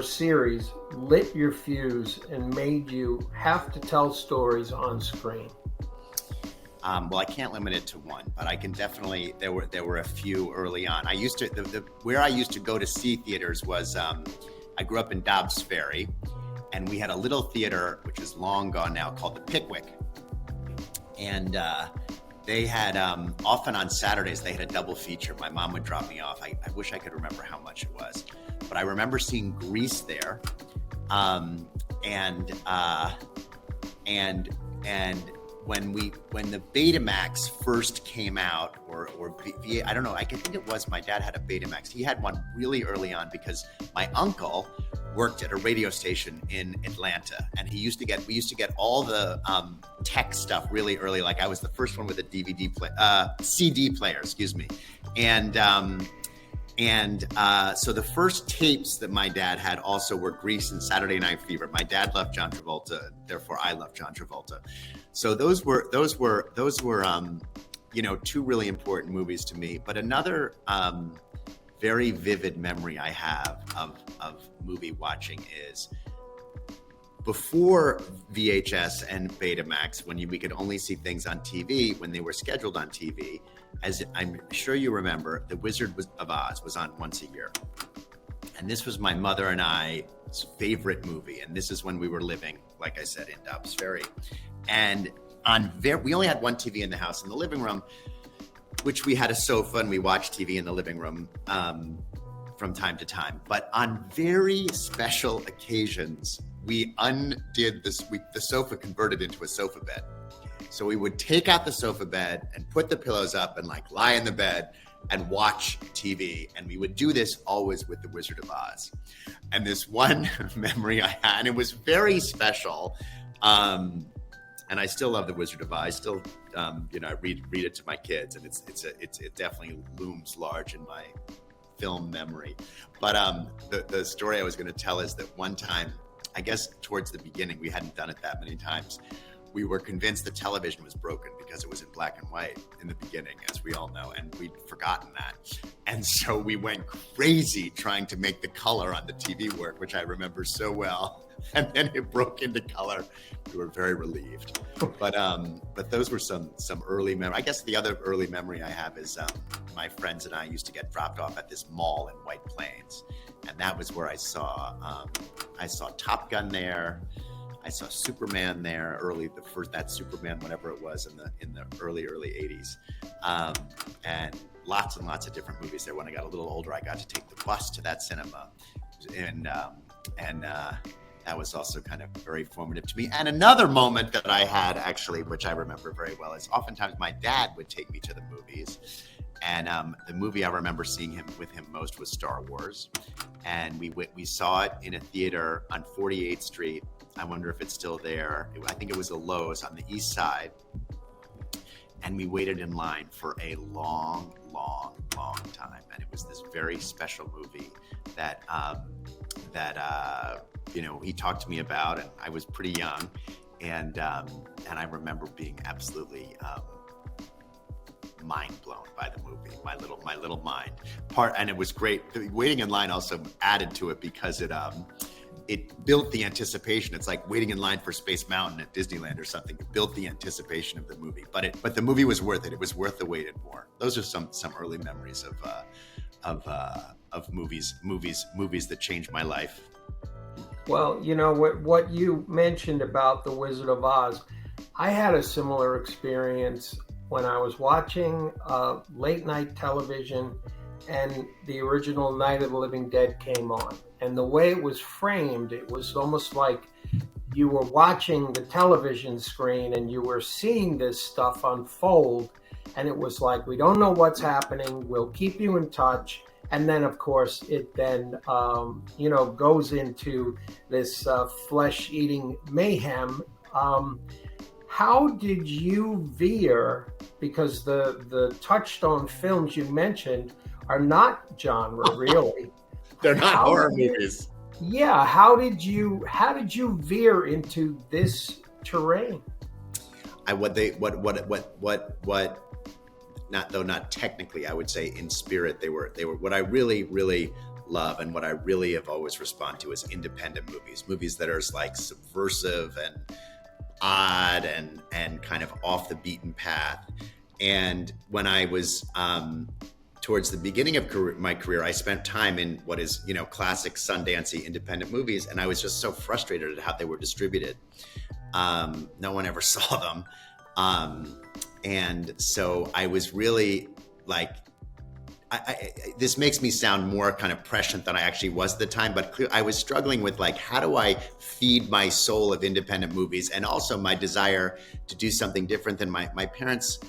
or series lit your fuse and made you have to tell stories on screen? Well, I can't limit it to one, but I can definitely. There were a few early on. I used to where I used to go to see theaters was I grew up in Dobbs Ferry, and we had a little theater which is long gone now called the Pickwick, and they had often on Saturdays they had a double feature. My mom would drop me off. I wish I could remember how much it was, but I remember seeing Grease there, and when the Betamax first came out, or I don't know, I think it was my dad had a Betamax. He had one really early on because my uncle worked at a radio station in Atlanta, and we used to get all the tech stuff really early. Like I was the first one with a CD player, excuse me, and so the first tapes that my dad had also were Grease and Saturday Night Fever. My dad loved John Travolta, therefore I love John Travolta. So those were two really important movies to me. But another very vivid memory I have of movie watching is before VHS and Betamax, when we could only see things on TV when they were scheduled on TV. As I'm sure you remember, The Wizard of Oz was on once a year. And this was my mother and I's favorite movie. And this is when we were living, like I said, in Dobbs Ferry. And we only had one TV in the house, in the living room, which we had a sofa and we watched TV in the living room from time to time. But on very special occasions, we undid this. The sofa converted into a sofa bed. So we would take out the sofa bed and put the pillows up and lie in the bed and watch TV. And we would do this always with The Wizard of Oz. And this one memory I had, and it was very special. And I still love The Wizard of Oz. I still, I read it to my kids, and it definitely looms large in my film memory. But the story I was going to tell is that one time, I guess towards the beginning, we hadn't done it that many times. We were convinced the television was broken because it was in black and white in the beginning, as we all know, and we'd forgotten that. And so we went crazy trying to make the color on the TV work, which I remember so well. And then it broke into color. We were very relieved. But those were some early memory. I guess the other early memory I have is my friends and I used to get dropped off at this mall in White Plains, and that was where I saw Top Gun there. I saw Superman there that Superman, whatever it was in the early 80s. And lots and lots of different movies there. When I got a little older, I got to take the bus to that cinema. And that was also kind of very formative to me. And another moment that I had actually, which I remember very well, is oftentimes my dad would take me to the movies. And the movie I remember seeing with him most was Star Wars. And we saw it in a theater on 48th Street. I wonder if it's still there. I think it was a Lowe's on the east side. And we waited in line for a long, long, long time. And it was this very special movie that he talked to me about, and I was pretty young. And I remember being absolutely mind blown by the movie, my little mind part. And it was great. The waiting in line also added to it because it built the anticipation. It's like waiting in line for Space Mountain at Disneyland or something. It built the anticipation of the movie, but the movie was worth it. It was worth the wait and more. Those are some early memories of movies that changed my life. Well, what you mentioned about The Wizard of Oz, I had a similar experience when I was watching late night television and the original Night of the Living Dead came on. And the way it was framed, it was almost like you were watching the television screen and you were seeing this stuff unfold. And it was like, we don't know what's happening. We'll keep you in touch. And then, of course, it then, goes into this flesh-eating mayhem. How did you veer? Because the Touchstone films you mentioned are not genre, really. They're not horror movies. Yeah. How did you veer into this terrain? Not technically, I would say in spirit, they were what I really, really love and what I really have always responded to is independent movies that are like subversive and odd and kind of off the beaten path. And when I was towards the beginning of my career, I spent time in what is, classic Sundancey independent movies, and I was just so frustrated at how they were distributed. No one ever saw them. And so I was really like, this makes me sound more kind of prescient than I actually was at the time, but I was struggling with like, how do I feed my soul of independent movies and also my desire to do something different than my parents.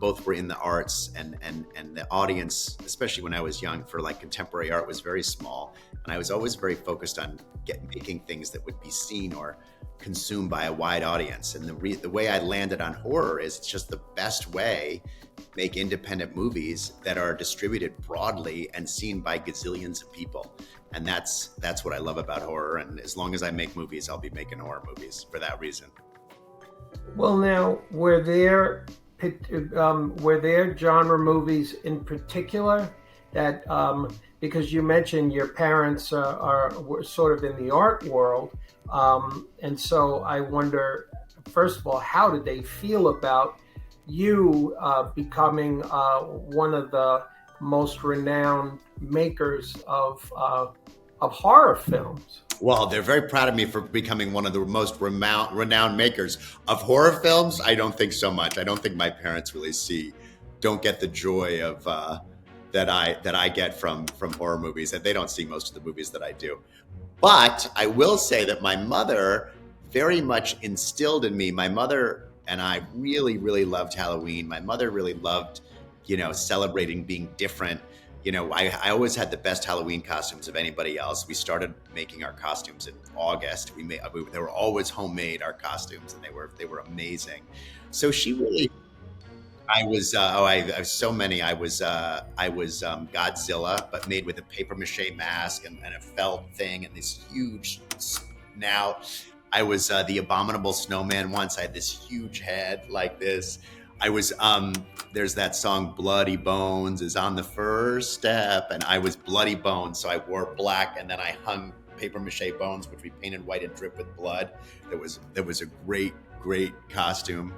Both were in the arts, and the audience, especially when I was young, for like contemporary art was very small. And I was always very focused on making things that would be seen or consumed by a wide audience. And the way I landed on horror is it's just the best way to make independent movies that are distributed broadly and seen by gazillions of people. And that's what I love about horror. And as long as I make movies, I'll be making horror movies for that reason. Well, now, were there genre movies in particular that, because you mentioned your parents were sort of in the art world, and so I wonder, first of all, how did they feel about you becoming one of the most renowned makers of horror films? Well, they're very proud of me for becoming one of the most renowned makers of horror films. I don't think so much. I don't think my parents really don't get the joy of that I get from horror movies, and they don't see most of the movies that I do. But I will say that my mother very much instilled in me. My mother and I really, really loved Halloween. My mother really loved, celebrating being different. I always had the best Halloween costumes of anybody else. We started making our costumes in August. They were always homemade, our costumes, and they were amazing. So she really, I was so many. I was Godzilla, but made with a paper mache mask and a felt thing and this huge snout. I was the abominable snowman once. I had this huge head like this. I was, there's that song, Bloody Bones is on the first step. And I was Bloody Bones. So I wore black and then I hung paper mache bones, which we painted white and dripped with blood. That was a great, great costume.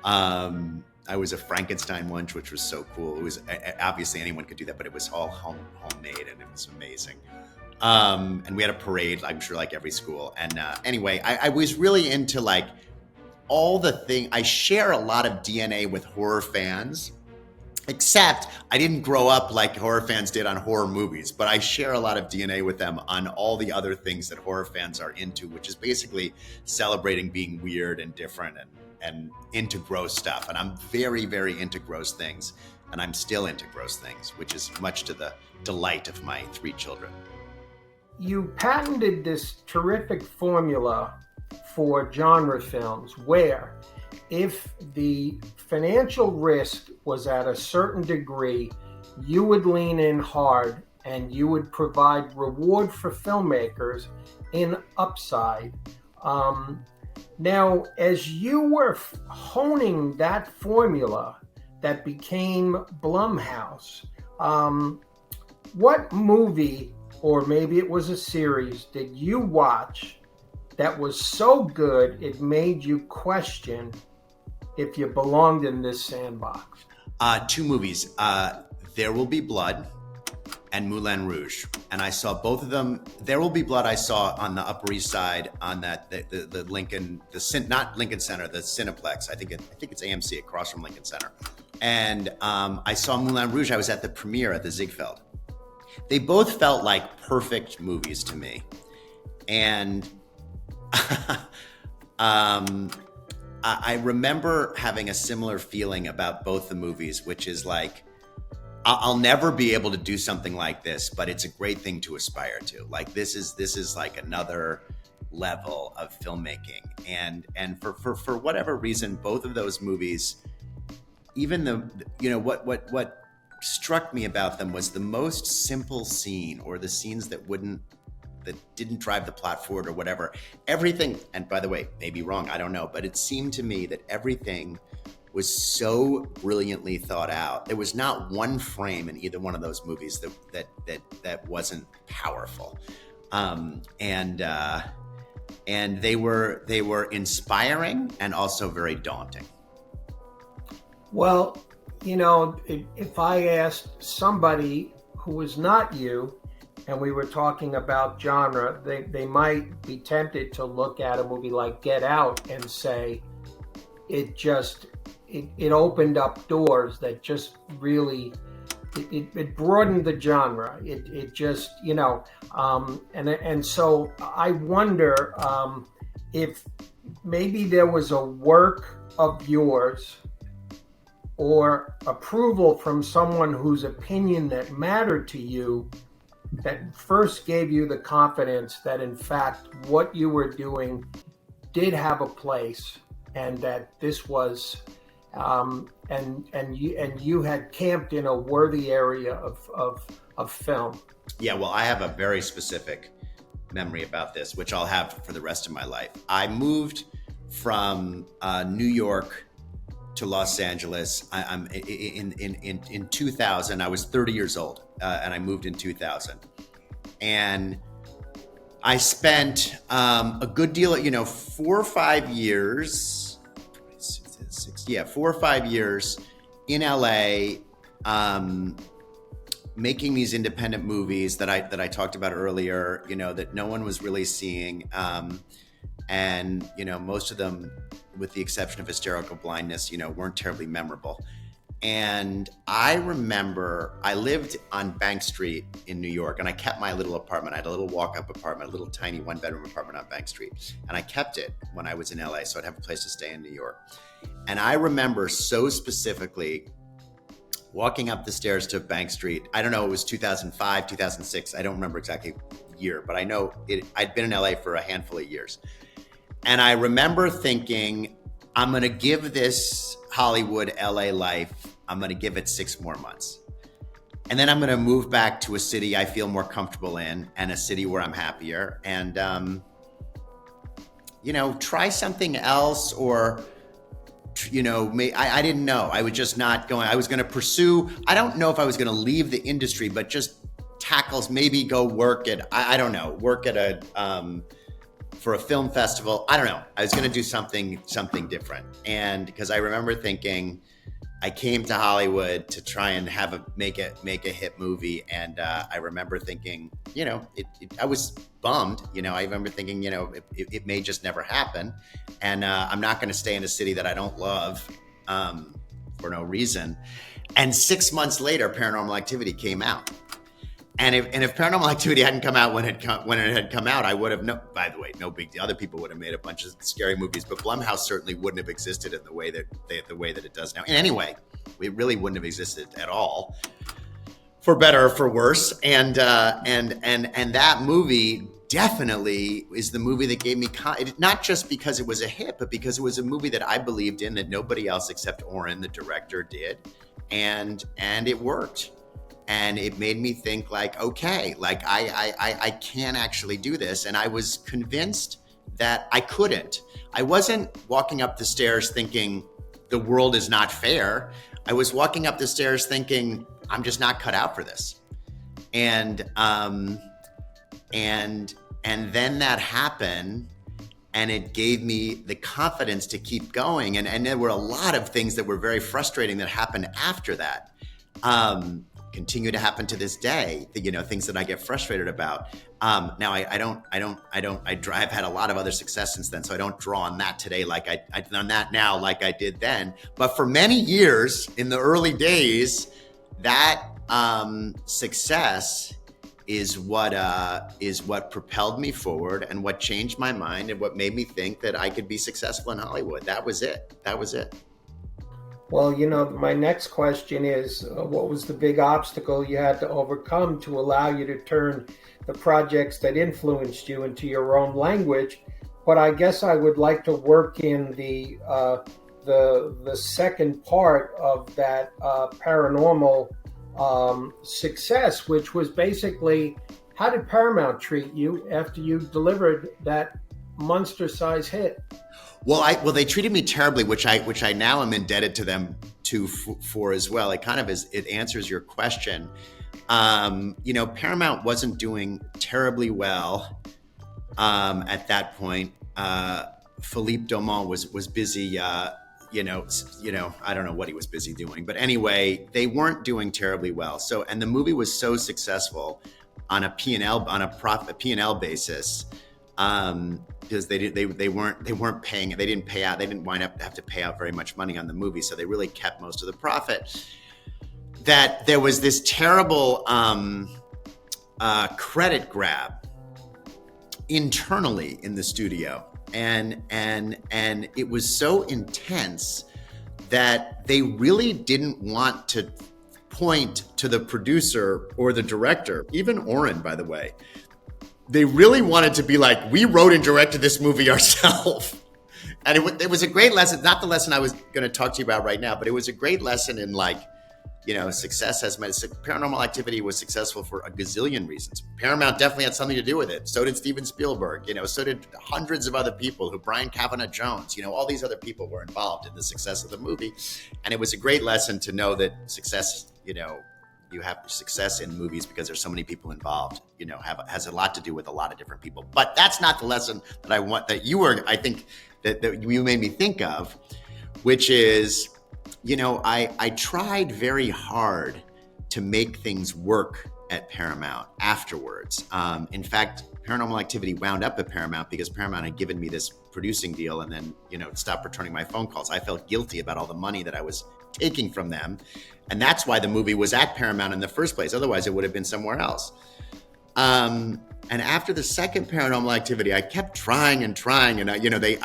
I was a Frankenstein once, which was so cool. It was, obviously anyone could do that, but it was all homemade and it was amazing. And we had a parade, I'm sure like every school. And anyway, I was really into like, all the thing. I share a lot of DNA with horror fans, except I didn't grow up like horror fans did on horror movies, but I share a lot of DNA with them on all the other things that horror fans are into, which is basically celebrating being weird and different and into gross stuff. And I'm very, very into gross things, and I'm still into gross things, which is much to the delight of my 3 children. You patented this terrific formula for genre films where if the financial risk was at a certain degree, you would lean in hard and you would provide reward for filmmakers in upside. Now, as you were honing that formula that became Blumhouse, what movie, or maybe it was a series, did you watch that was so good it made you question if you belonged in this sandbox? 2 movies, There Will Be Blood and Moulin Rouge. And I saw both of them. There Will Be Blood I saw on the Upper East Side on the Lincoln, not Lincoln Center, the Cineplex. I think it's AMC across from Lincoln Center. And I saw Moulin Rouge. I was at the premiere at the Ziegfeld. They both felt like perfect movies to me. And I remember having a similar feeling about both the movies, which is like, I'll never be able to do something like this, but it's a great thing to aspire to. Like this is like another level of filmmaking. And for whatever reason, both of those movies, even what struck me about them was the most simple scene, or the scenes that didn't drive the plot forward or whatever. Everything, and by the way, maybe wrong, I don't know, but it seemed to me that everything was so brilliantly thought out. There was not one frame in either one of those movies that wasn't powerful, and they were inspiring and also very daunting. Well, you know, if I asked somebody who was not you, and we were talking about genre, they might be tempted to look at a movie like Get Out and say it opened up doors that just really it broadened the genre. It just, you know, and so I wonder if maybe there was a work of yours or approval from someone whose opinion that mattered to you that first gave you the confidence that in fact what you were doing did have a place, and that this was and you had camped in a worthy area of film. Yeah, well, I have a very specific memory about this, which I'll have for the rest of my life. I moved from New York to Los Angeles. I'm in 2000. I was 30 years old, and I moved in 2000. And I spent a good deal of 4 or 5 years. 4 or 5 years in LA, making these independent movies that I talked about earlier. That no one was really seeing, and most of them, with the exception of Hysterical Blindness, weren't terribly memorable. And I remember I lived on Bank Street in New York, and I kept my little apartment. I had a little walk-up apartment, a little tiny one-bedroom apartment on Bank Street. And I kept it when I was in LA, so I'd have a place to stay in New York. And I remember so specifically walking up the stairs to Bank Street. I don't know, it was 2005, 2006. I don't remember exactly the year, but I know I'd been in LA for a handful of years. And I remember thinking, I'm going to give this Hollywood LA life, I'm going to give it 6 more months. And then I'm going to move back to a city I feel more comfortable in, and a city where I'm happier, and, try something else, or, I didn't know. I was just not going. I was going to pursue, I don't know if I was going to leave the industry, but just tackles, maybe go work at, I don't know, work at for a film festival. I don't know. I was going to do something different. And because I remember thinking, I came to Hollywood to try and make a hit movie. And I remember thinking, I was bummed. I remember thinking, it may just never happen. And I'm not going to stay in a city that I don't love for no reason. And 6 months later, Paranormal Activity came out. And if Paranormal Activity hadn't come out when it had come out, I would have by the way, no big deal. Other people would have made a bunch of scary movies, but Blumhouse certainly wouldn't have existed in the way that it does now. And anyway, it really wouldn't have existed at all, for better or for worse. And that movie definitely is the movie that gave me not just because it was a hit, but because it was a movie that I believed in, that nobody else except Oren, the director, did, and it worked. And it made me think, like, okay, like I can actually do this. And I was convinced that I couldn't. I wasn't walking up the stairs thinking the world is not fair. I was walking up the stairs thinking I'm just not cut out for this. And then that happened, and it gave me the confidence to keep going. And there were a lot of things that were very frustrating that happened after that. Continue to happen to this day, things that I get frustrated about. Now I've had a lot of other success since then, so I don't draw on that today I've done that now like I did then. But for many years in the early days, that success is what propelled me forward, and what changed my mind, and what made me think that I could be successful in Hollywood. That was it. Well, my next question is, what was the big obstacle you had to overcome to allow you to turn the projects that influenced you into your own language? But I guess I would like to work in the second part of that paranormal success, which was basically, how did Paramount treat you after you delivered that monster-size hit? Well, they treated me terribly, which I now am indebted to them for as well. It kind of it answers your question. Paramount wasn't doing terribly well at that point. Philippe Daumont was busy. I don't know what he was busy doing, but anyway, they weren't doing terribly well. So, and the movie was so successful on a P&L basis. Because they weren't paying, they didn't pay out, they didn't wind up have to pay out very much money on the movie, so they really kept most of the profit. That there was this terrible credit grab internally in the studio, and it was so intense that they really didn't want to point to the producer or the director, even Oren, by the way. They really wanted to be like, we wrote and directed this movie ourselves. And it was a great lesson, not the lesson I was going to talk to you about right now, but it was a great lesson in success has meant Paranormal Activity was successful for a gazillion reasons. Paramount definitely had something to do with it. So did Steven Spielberg, so did hundreds of other people Brian Kavanaugh Jones, all these other people were involved in the success of the movie. And it was a great lesson to know that success, you have success in movies because there's so many people involved, has a lot to do with a lot of different people. But that's not the lesson that I want, that you made me think of, which is, I tried very hard to make things work at Paramount afterwards. In fact, Paranormal Activity wound up at Paramount because Paramount had given me this producing deal and then, stopped returning my phone calls. I felt guilty about all the money that I was taking from them. And that's why the movie was at Paramount in the first place. Otherwise, it would have been somewhere else. And after the second Paranormal Activity, I kept trying. And I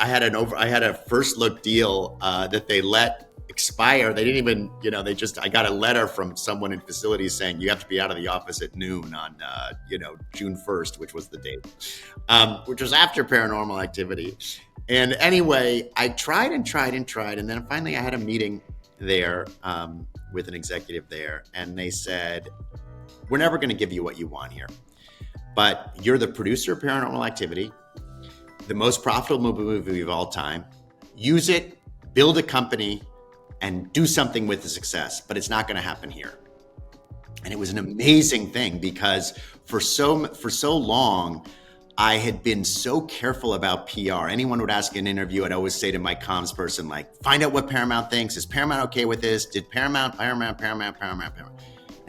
had a first look deal that they let expire. They didn't even, I got a letter from someone in facilities saying you have to be out of the office at noon on, June 1st, which was the date, which was after Paranormal Activity. And anyway, I tried. And then finally I had a meeting there with an executive there, and they said, we're never going to give you what you want here, but you're the producer of Paranormal Activity, the most profitable movie of all time. Use it, build a company, and do something with the success, but it's not going to happen here. And it was an amazing thing because for so long, I had been so careful about PR. Anyone would ask an interview, I'd always say to my comms person, find out what Paramount thinks. Is Paramount okay with this? Did Paramount.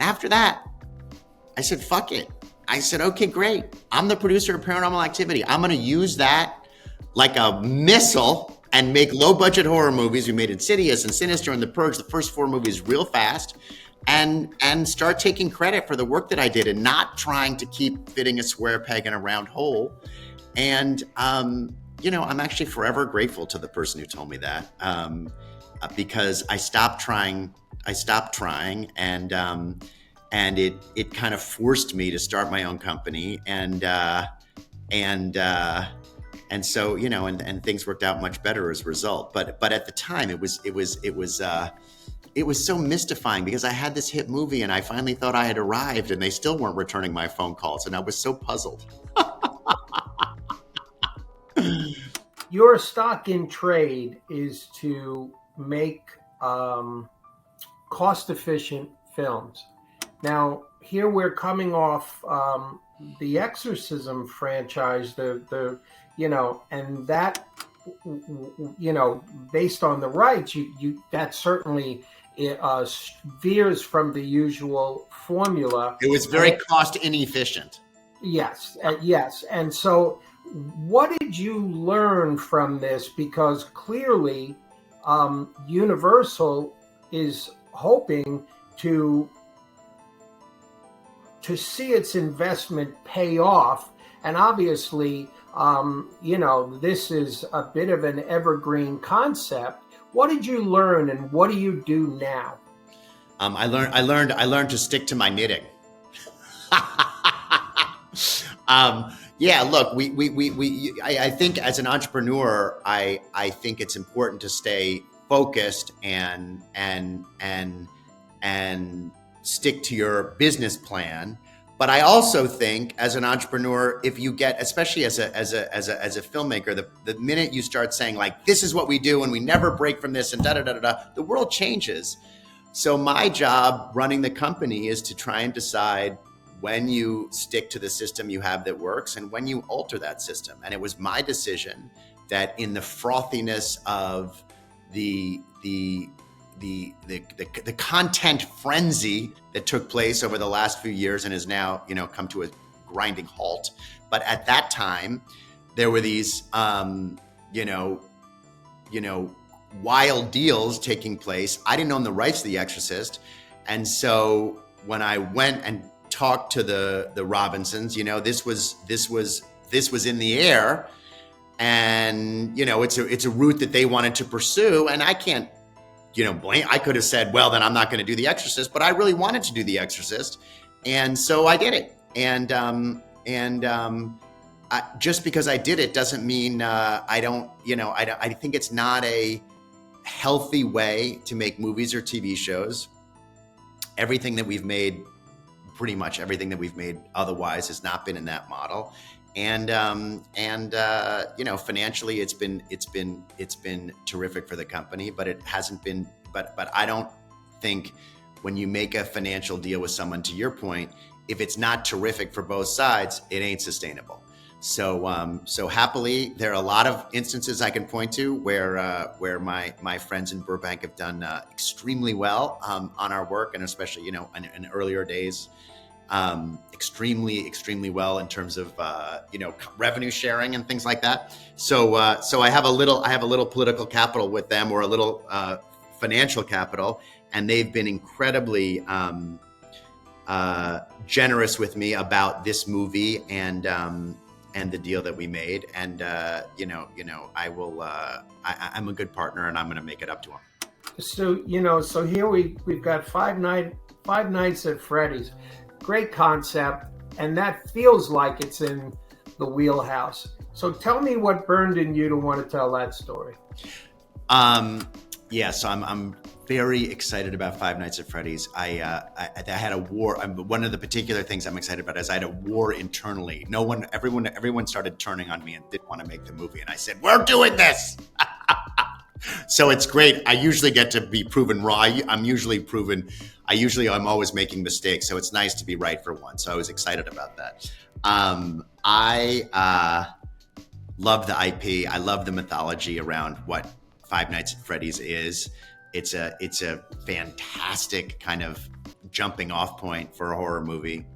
After that, I said, fuck it. I said, okay, great. I'm the producer of Paranormal Activity. I'm going to use that like a missile and make low budget horror movies. We made Insidious and Sinister and The Purge, the first 4 movies, real fast. And start taking credit for the work that I did and not trying to keep fitting a square peg in a round hole. And, I'm actually forever grateful to the person who told me that because I stopped trying and it kind of forced me to start my own company and so, and things worked out much better as a result. But at the time it was so mystifying because I had this hit movie and I finally thought I had arrived and they still weren't returning my phone calls. And I was so puzzled. Your stock in trade is to make cost-efficient films. Now, here we're coming off the Exorcism franchise, and that, based on the rights, that certainly veers from the usual formula. It was very cost inefficient. Yes. And so what did you learn from this? Because clearly Universal is hoping to see its investment pay off. And obviously, this is a bit of an evergreen concept. What did you learn, and what do you do now? I learned to stick to my knitting. Look, I think as an entrepreneur, I think it's important to stay focused and stick to your business plan. But I also think, as an entrepreneur, if you get, especially as a filmmaker, the minute you start saying like, this is what we do and we never break from this and da da da da da, the world changes. So my job running the company is to try and decide when you stick to the system you have that works and when you alter that system. And it was my decision that in the frothiness of the content frenzy that took place over the last few years and has now, come to a grinding halt. But at that time, there were these, wild deals taking place. I didn't own the rights to The Exorcist. And so when I went and talked to the Robinsons, this was in the air, and it's a route that they wanted to pursue, and I can't blame. I could have said, well, then I'm not going to do The Exorcist, but I really wanted to do The Exorcist, and so I did it. Just because I did it doesn't mean I don't. I think it's not a healthy way to make movies or TV shows. Everything that we've made, pretty much everything that we've made otherwise, has not been in that model. And financially, it's been terrific for the company, but it hasn't been. But I don't think when you make a financial deal with someone, to your point, if it's not terrific for both sides, it ain't sustainable. So happily, there are a lot of instances I can point to where my friends in Burbank have done extremely well on our work, and especially in earlier days. Extremely well in terms of revenue sharing and things like that. So I have a little political capital with them, or a little financial capital, and they've been incredibly generous with me about this movie and the deal that we made. And I will. I'm a good partner, and I'm going to make it up to them. So here we've got Five Nights at Freddy's. Great concept, and that feels like it's in the wheelhouse. So tell me what burned in you to want to tell that story. So I'm very excited about Five Nights at Freddy's. I had a war. One of the particular things I'm excited about is I had a war internally. Everyone started turning on me and didn't want to make the movie, and I said, "We're doing this." So it's great. I usually get to be proven wrong. I'm always making mistakes. So it's nice to be right for once. So I was excited about that. I love the IP. I love the mythology around what Five Nights at Freddy's is. It's a fantastic kind of jumping off point for a horror movie.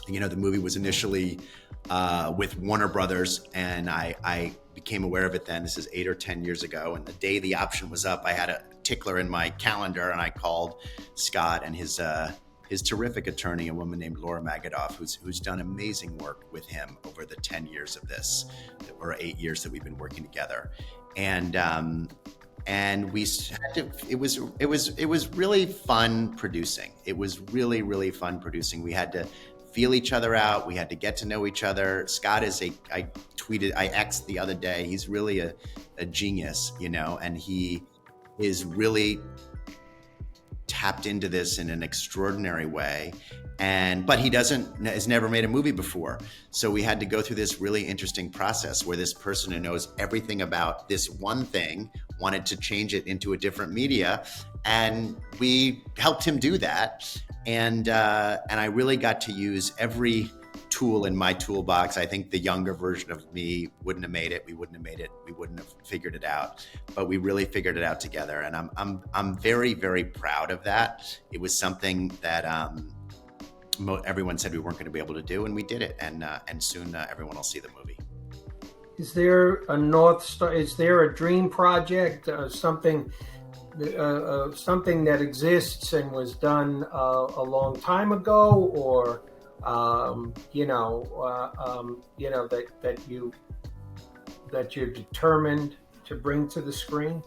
The movie was initially with Warner Brothers, and I became aware of it then. This is 8 or 10 years ago. And the day the option was up, I had a tickler in my calendar, and I called Scott and his terrific attorney, a woman named Laura Magadoff, who's done amazing work with him over the 10 years of this, or 8 years that we've been working together. And we had to. It was really fun producing. It was really, really fun producing. We had to feel each other out. We had to get to know each other. Scott is I X'd the other day. He's really a genius, and he is really tapped into this in an extraordinary way. But he has never made a movie before. So we had to go through this really interesting process where this person who knows everything about this one thing wanted to change it into a different media. And we helped him do that. And I really got to use every tool in my toolbox. I think the younger version of me wouldn't have made it. We wouldn't have made it. We wouldn't have figured it out. But we really figured it out together. And I'm very, very proud of that. It was something that everyone said we weren't going to be able to do, and we did it. And soon everyone will see the movie. Is there a North Star? Is there a dream project? Something that exists and was done a long time ago, or that you're determined to bring to the screen?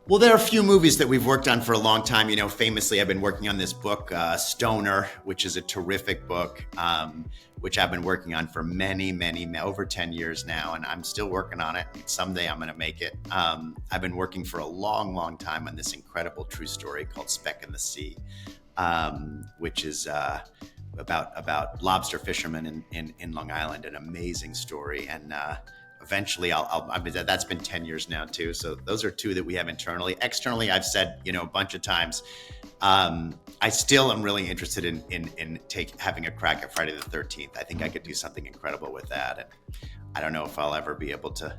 Well, there are a few movies that we've worked on for a long time. Famously, I've been working on this book, Stoner, which is a terrific book, which I've been working on for many, over 10 years now, and I'm still working on it. Someday I'm going to make it. I've been working for a long, long time on this incredible true story called Speck in the Sea, which is about lobster fishermen in Long Island. An amazing story, and eventually I mean, that's been 10 years now too. So those are two that we have internally. Externally, I've said, a bunch of times, I still am really interested in having a crack at Friday the 13th. I think I could do something incredible with that, and I don't know if I'll ever be able to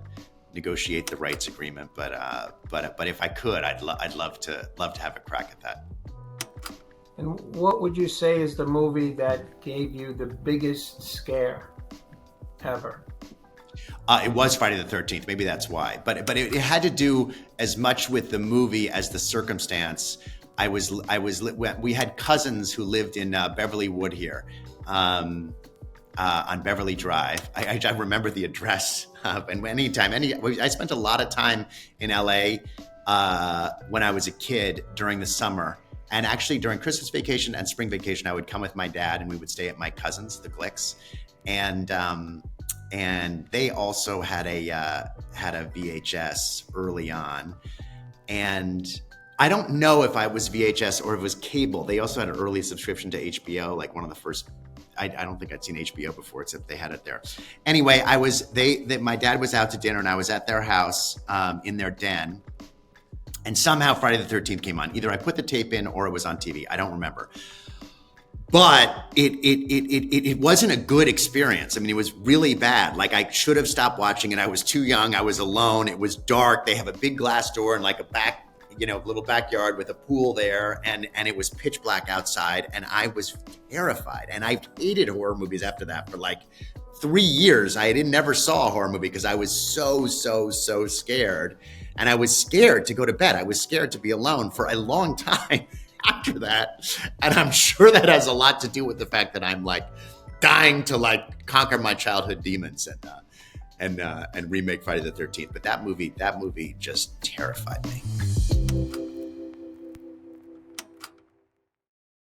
negotiate the rights agreement, but if I could, I'd love to have a crack at that. And what would you say is the movie that gave you the biggest scare ever? It was Friday the 13th. Maybe that's why. But it had to do as much with the movie as the circumstance. We had cousins who lived in Beverly Wood here, on Beverly Drive. I remember the address. And I spent a lot of time in LA when I was a kid during the summer. And actually during Christmas vacation and spring vacation, I would come with my dad and we would stay at my cousins, the Glicks. And they also had a VHS early on. And I don't know if I was VHS or if it was cable. They also had an early subscription to HBO, like one of the first. I don't think I'd seen HBO before, except they had it there. Anyway, my dad was out to dinner and I was at their house, in their den. And somehow Friday the 13th came on. Either I put the tape in or it was on TV. I don't remember. But it wasn't a good experience. I mean, it was really bad. Like, I should have stopped watching, and I was too young. I was alone. It was dark. They have a big glass door and like a little backyard with a pool there, and it was pitch black outside, and I was terrified. And I hated horror movies after that for like 3 years. I never saw a horror movie because I was so scared. And I was scared to go to bed. I was scared to be alone for a long time after that. And I'm sure that has a lot to do with the fact that I'm like dying to like conquer my childhood demons and remake Friday the 13th. But that movie just terrified me.